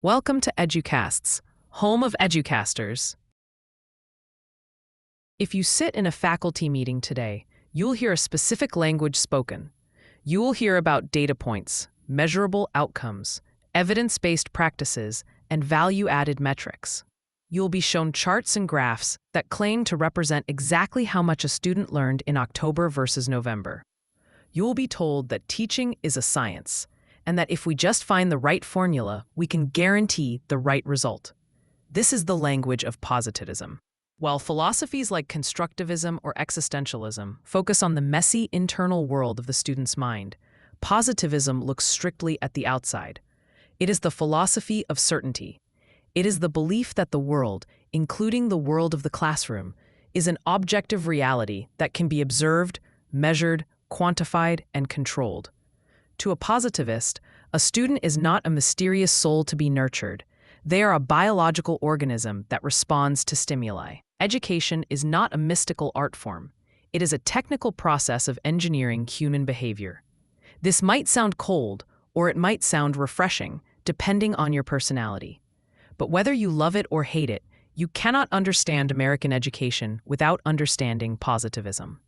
Welcome to EduCasts, home of EduCasters. If you sit in a faculty meeting today, you'll hear a specific language spoken. You will hear about data points, measurable outcomes, evidence-based practices, and value-added metrics. You'll be shown charts and graphs that claim to represent exactly how much a student learned in October versus November. You'll be told that teaching is a science, and that if we just find the right formula, we can guarantee the right result. This is the language of positivism. While philosophies like constructivism or existentialism focus on the messy internal world of the student's mind, positivism looks strictly at the outside. It is the philosophy of certainty. It is the belief that the world, including the world of the classroom, is an objective reality that can be observed, measured, quantified, and controlled. To a positivist, a student is not a mysterious soul to be nurtured. They are a biological organism that responds to stimuli. Education is not a mystical art form. It is a technical process of engineering human behavior. This might sound cold, or it might sound refreshing, depending on your personality. But whether you love it or hate it, you cannot understand American education without understanding positivism.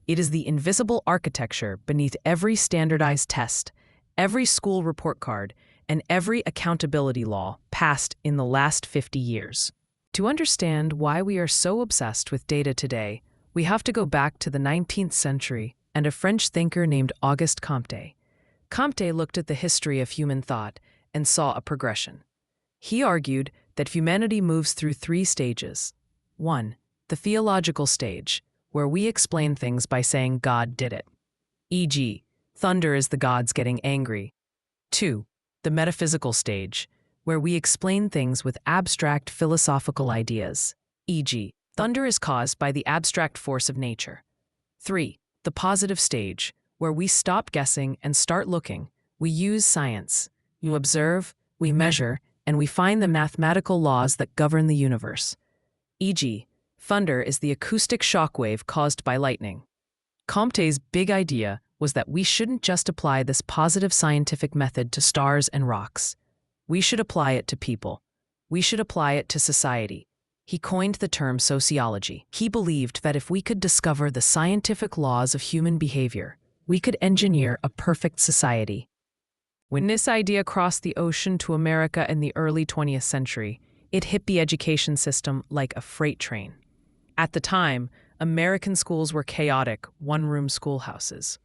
It is the invisible architecture beneath every standardized test, every school report card, and every accountability law passed in the last 50 years. To understand why we are so obsessed with data today, we have to go back to the 19th century and a French thinker named Auguste Comte. Comte looked at the history of human thought and saw a progression. He argued that humanity moves through three stages. 1. The theological stage, where we explain things by saying God did it. E.g., thunder is the gods getting angry. 2. The metaphysical stage, where we explain things with abstract philosophical ideas. E.g., thunder is caused by the abstract force of nature. 3. The positive stage, where we stop guessing and start looking. We use science. You observe, we measure, and we find the mathematical laws that govern the universe. E.g., thunder is the acoustic shock wave caused by lightning. Comte's big idea was that we shouldn't just apply this positive scientific method to stars and rocks. We should apply it to people. We should apply it to society. He coined the term sociology. He believed that if we could discover the scientific laws of human behavior, we could engineer a perfect society. When this idea crossed the ocean to America in the early 20th century, it hit the education system like a freight train. At the time, American schools were chaotic, one-room schoolhouses.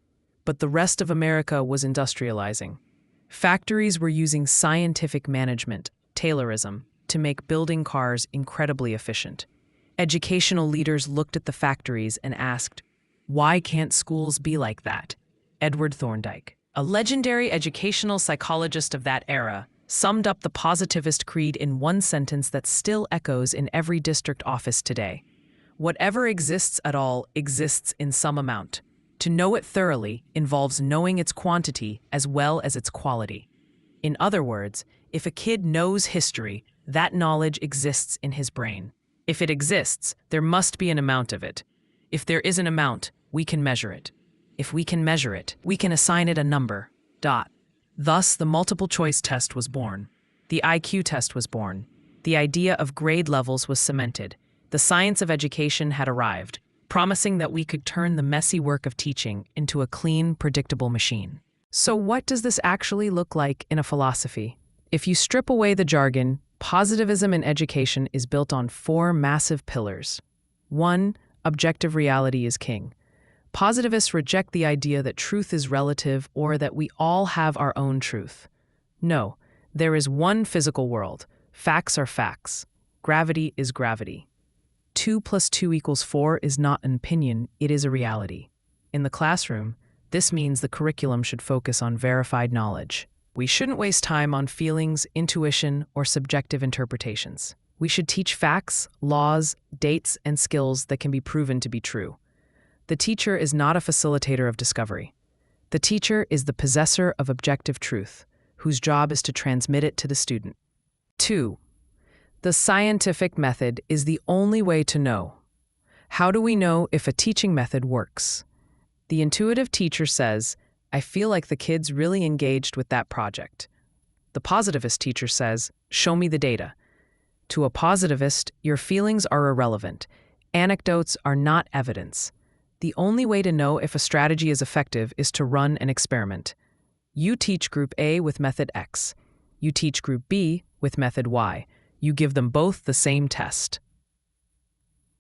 But the rest of America was industrializing. Factories were using scientific management, Taylorism, to make building cars incredibly efficient. Educational leaders looked at the factories and asked, "Why can't schools be like that?" Edward Thorndike, a legendary educational psychologist of that era, summed up the positivist creed in one sentence that still echoes in every district office today. Whatever exists at all exists in some amount. To know it thoroughly involves knowing its quantity as well as its quality. In other words, if a kid knows history, that knowledge exists in his brain. If it exists, there must be an amount of it. If there is an amount, we can measure it. If we can measure it, we can assign it a number. Thus, the multiple choice test was born. The IQ test was born. The idea of grade levels was cemented. The science of education had arrived, promising that we could turn the messy work of teaching into a clean, predictable machine. So what does this actually look like in a philosophy? If you strip away the jargon, positivism in education is built on four massive pillars. 1. Objective reality is king. Positivists reject the idea that truth is relative or that we all have our own truth. No, there is one physical world. Facts are facts. Gravity is gravity. 2 + 2 = 4 is not an opinion, it is a reality. In the classroom, this means the curriculum should focus on verified knowledge. We shouldn't waste time on feelings, intuition, or subjective interpretations. We should teach facts, laws, dates, and skills that can be proven to be true. The teacher is not a facilitator of discovery. The teacher is the possessor of objective truth, whose job is to transmit it to the student. 2. The scientific method is the only way to know. How do we know if a teaching method works? The intuitive teacher says, "I feel like the kids really engaged with that project." The positivist teacher says, "Show me the data." To a positivist, your feelings are irrelevant. Anecdotes are not evidence. The only way to know if a strategy is effective is to run an experiment. You teach Group A with method X. You teach Group B with method Y. You give them both the same test.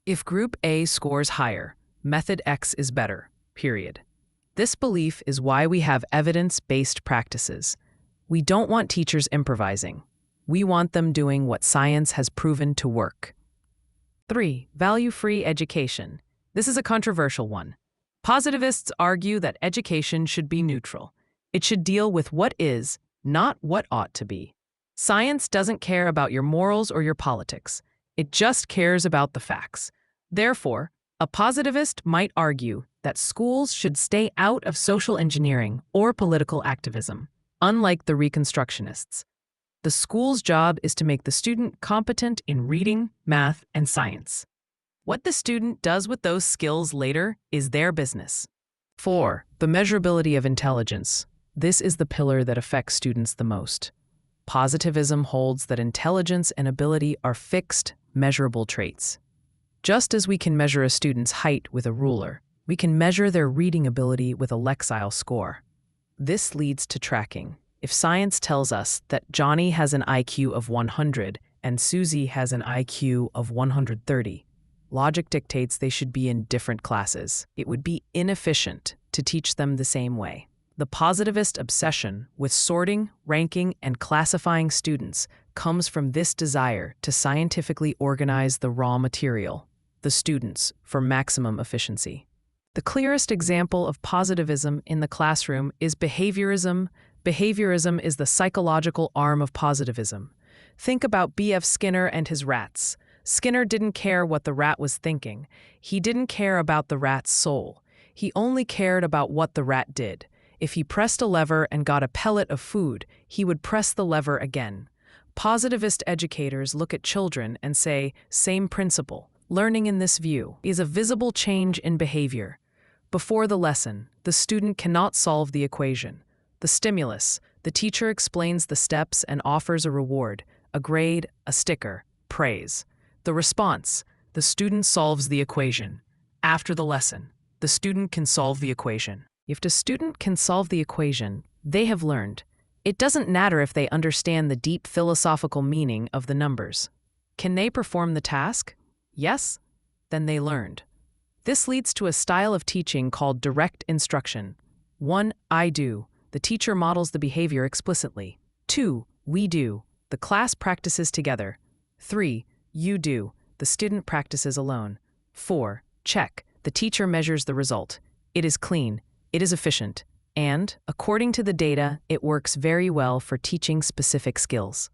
If Group A scores higher, method X is better, period. This belief is why we have evidence-based practices. We don't want teachers improvising. We want them doing what science has proven to work. 3. Value-free education. This is a controversial one. Positivists argue that education should be neutral. It should deal with what is, not what ought to be. Science doesn't care about your morals or your politics. It just cares about the facts. Therefore, a positivist might argue that schools should stay out of social engineering or political activism, unlike the Reconstructionists. The school's job is to make the student competent in reading, math, and science. What the student does with those skills later is their business. 4. The measurability of intelligence. This is the pillar that affects students the most. Positivism holds that intelligence and ability are fixed, measurable traits. Just as we can measure a student's height with a ruler, we can measure their reading ability with a Lexile score. This leads to tracking. If science tells us that Johnny has an IQ of 100 and Susie has an IQ of 130, logic dictates they should be in different classes. It would be inefficient to teach them the same way. The positivist obsession with sorting, ranking, and classifying students comes from this desire to scientifically organize the raw material, the students, for maximum efficiency. The clearest example of positivism in the classroom is behaviorism. Behaviorism is the psychological arm of positivism. Think about B.F. Skinner and his rats. Skinner didn't care what the rat was thinking. He didn't care about the rat's soul. He only cared about what the rat did. If he pressed a lever and got a pellet of food, he would press the lever again. Positivist educators look at children and say, same principle. Learning in this view is a visible change in behavior. Before the lesson, the student cannot solve the equation. The stimulus, the teacher explains the steps and offers a reward, a grade, a sticker, praise. The response, the student solves the equation. After the lesson, the student can solve the equation. If the student can solve the equation, they have learned. It doesn't matter if they understand the deep philosophical meaning of the numbers. Can they perform the task? Yes? Then they learned. This leads to a style of teaching called direct instruction. 1. I do. The teacher models the behavior explicitly. 2. We do. The class practices together. 3. You do. The student practices alone. 4. Check. The teacher measures the result. It is clean. It is efficient. And, according to the data, it works very well for teaching specific skills.